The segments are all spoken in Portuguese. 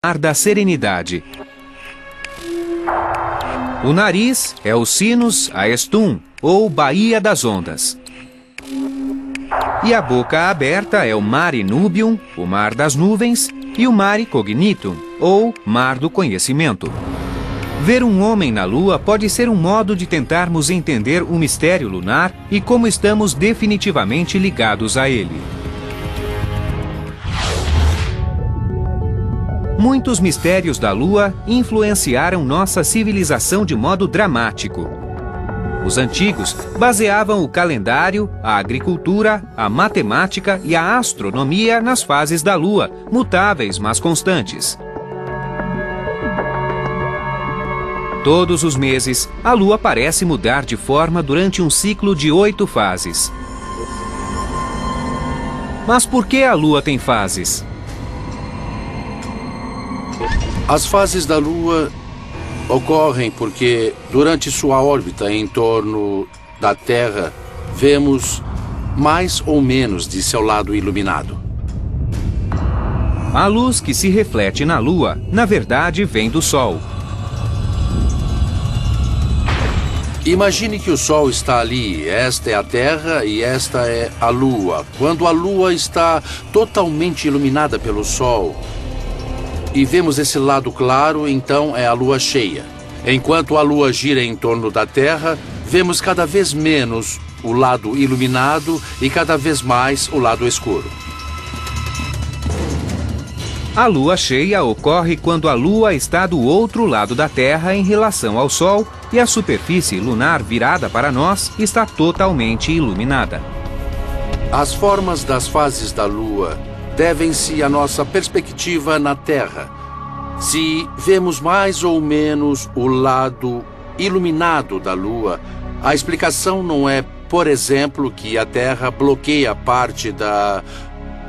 Mar da Serenidade. O nariz é o Sinus Aestum, ou Baía das Ondas. E a boca aberta é o Mare Nubium, o Mar das Nuvens, e o Mare Cognitum, ou Mar do Conhecimento. Ver um homem na Lua pode ser um modo de tentarmos entender o mistério lunar e como estamos definitivamente ligados a ele. Muitos mistérios da Lua influenciaram nossa civilização de modo dramático. Os antigos baseavam o calendário, a agricultura, a matemática e a astronomia nas fases da Lua, mutáveis mas constantes. Todos os meses, a Lua parece mudar de forma durante um ciclo de 8 fases. Mas por que a Lua tem fases? As fases da Lua ocorrem porque, durante sua órbita em torno da Terra, vemos mais ou menos de seu lado iluminado. A luz que se reflete na Lua, na verdade, vem do Sol. Imagine que o Sol está ali, esta é a Terra e esta é a Lua. Quando a Lua está totalmente iluminada pelo Sol e vemos esse lado claro, então é a Lua cheia. Enquanto a Lua gira em torno da Terra, vemos cada vez menos o lado iluminado e cada vez mais o lado escuro. A Lua cheia ocorre quando a Lua está do outro lado da Terra em relação ao Sol e a superfície lunar virada para nós está totalmente iluminada. As formas das fases da Lua devem-se à nossa perspectiva na Terra. Se vemos mais ou menos o lado iluminado da Lua, a explicação não é, por exemplo, que a Terra bloqueia parte da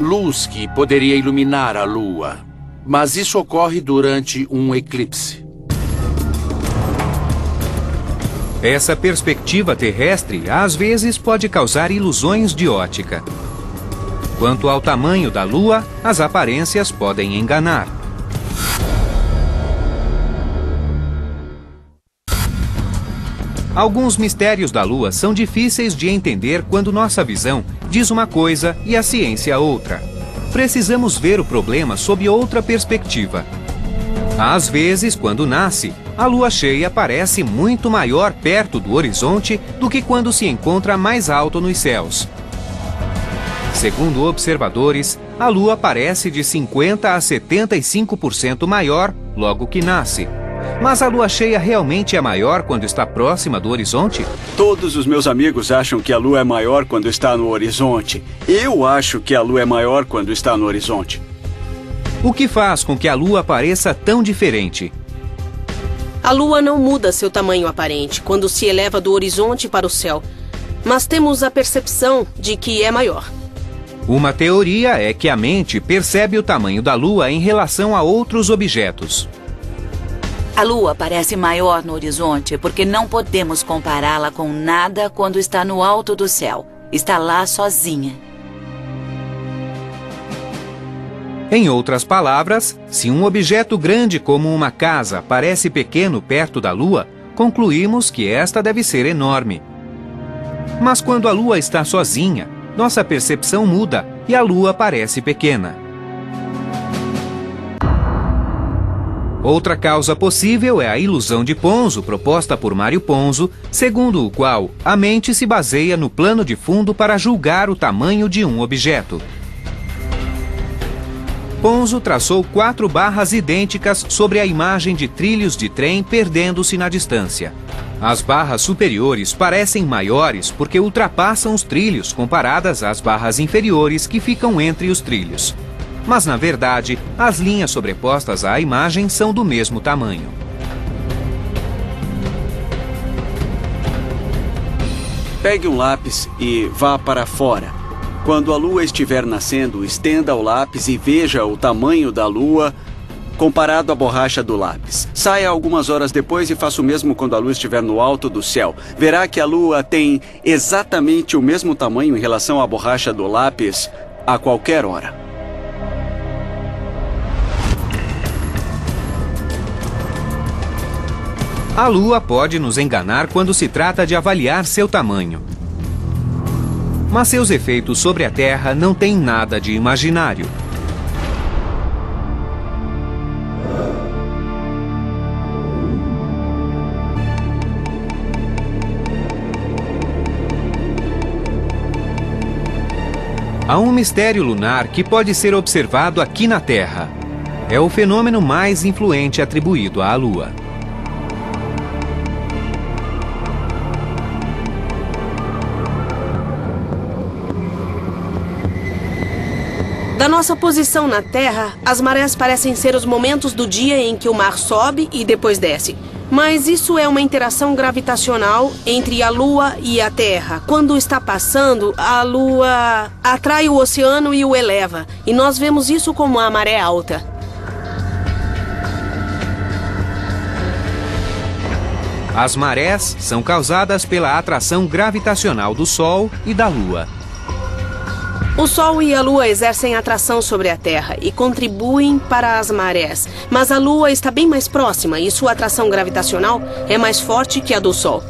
luz que poderia iluminar a Lua. Mas isso ocorre durante um eclipse. Essa perspectiva terrestre às vezes pode causar ilusões de ótica. Quanto ao tamanho da Lua, as aparências podem enganar. Alguns mistérios da Lua são difíceis de entender quando nossa visão diz uma coisa e a ciência outra. Precisamos ver o problema sob outra perspectiva. Às vezes, quando nasce, a Lua cheia parece muito maior perto do horizonte do que quando se encontra mais alto nos céus. Segundo observadores, a Lua parece de 50% a 75% maior logo que nasce. Mas a Lua cheia realmente é maior quando está próxima do horizonte? Todos os meus amigos acham que a Lua é maior quando está no horizonte. Eu acho que a Lua é maior quando está no horizonte. O que faz com que a Lua pareça tão diferente? A Lua não muda seu tamanho aparente quando se eleva do horizonte para o céu, mas temos a percepção de que é maior. Uma teoria é que a mente percebe o tamanho da Lua em relação a outros objetos. A Lua parece maior no horizonte porque não podemos compará-la com nada quando está no alto do céu. Está lá sozinha. Em outras palavras, se um objeto grande como uma casa parece pequeno perto da Lua, concluímos que esta deve ser enorme. Mas quando a Lua está sozinha, nossa percepção muda e a Lua parece pequena. Outra causa possível é a ilusão de Ponzo, proposta por Mário Ponzo, segundo o qual a mente se baseia no plano de fundo para julgar o tamanho de um objeto. Ponzo traçou 4 barras idênticas sobre a imagem de trilhos de trem perdendo-se na distância. As barras superiores parecem maiores porque ultrapassam os trilhos comparadas às barras inferiores que ficam entre os trilhos. Mas, na verdade, as linhas sobrepostas à imagem são do mesmo tamanho. Pegue um lápis e vá para fora. Quando a Lua estiver nascendo, estenda o lápis e veja o tamanho da Lua comparado à borracha do lápis. Saia algumas horas depois e faça o mesmo quando a Lua estiver no alto do céu. Verá que a Lua tem exatamente o mesmo tamanho em relação à borracha do lápis a qualquer hora. A Lua pode nos enganar quando se trata de avaliar seu tamanho. Mas seus efeitos sobre a Terra não têm nada de imaginário. Há um mistério lunar que pode ser observado aqui na Terra. É o fenômeno mais influente atribuído à Lua. Da nossa posição na Terra, as marés parecem ser os momentos do dia em que o mar sobe e depois desce. Mas isso é uma interação gravitacional entre a Lua e a Terra. Quando está passando, a Lua atrai o oceano e o eleva. E nós vemos isso como a maré alta. As marés são causadas pela atração gravitacional do Sol e da Lua. O Sol e a Lua exercem atração sobre a Terra e contribuem para as marés. Mas a Lua está bem mais próxima e sua atração gravitacional é mais forte que a do Sol.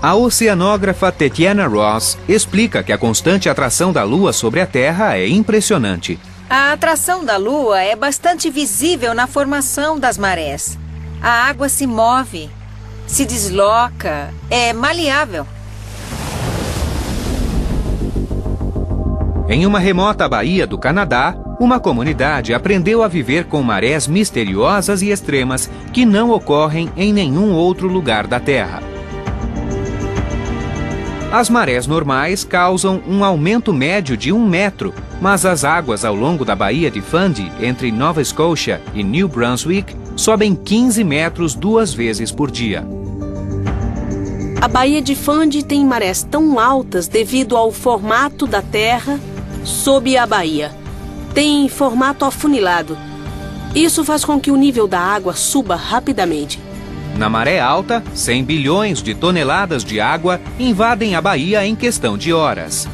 A oceanógrafa Tatiana Ross explica que a constante atração da Lua sobre a Terra é impressionante. A atração da Lua é bastante visível na formação das marés. A água se move, se desloca, é maleável. Em uma remota baía do Canadá, uma comunidade aprendeu a viver com marés misteriosas e extremas que não ocorrem em nenhum outro lugar da Terra. As marés normais causam um aumento médio de 1 metro, mas as águas ao longo da Baía de Fundy, entre Nova Scotia e New Brunswick, sobem 15 metros 2 vezes por dia. A Baía de Fundy tem marés tão altas devido ao formato da Terra sob a baía. Tem formato afunilado. Isso faz com que o nível da água suba rapidamente. Na maré alta, 100 bilhões de toneladas de água invadem a baía em questão de horas.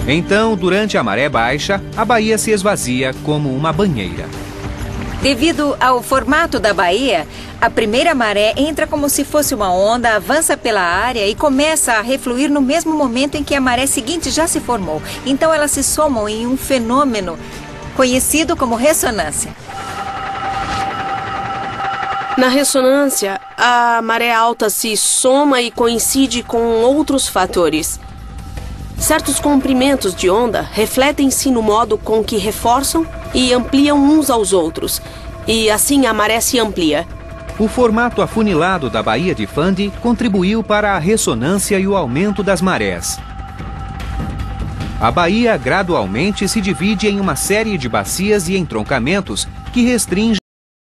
Então, durante a maré baixa, a baía se esvazia como uma banheira. Devido ao formato da baía, a primeira maré entra como se fosse uma onda, avança pela área e começa a refluir no mesmo momento em que a maré seguinte já se formou. Então elas se somam em um fenômeno conhecido como ressonância. Na ressonância, a maré alta se soma e coincide com outros fatores. Certos comprimentos de onda refletem-se no modo com que reforçam e ampliam uns aos outros, e assim a maré se amplia. O formato afunilado da Baía de Fundy contribuiu para a ressonância e o aumento das marés. A baía gradualmente se divide em uma série de bacias e entroncamentos que restringem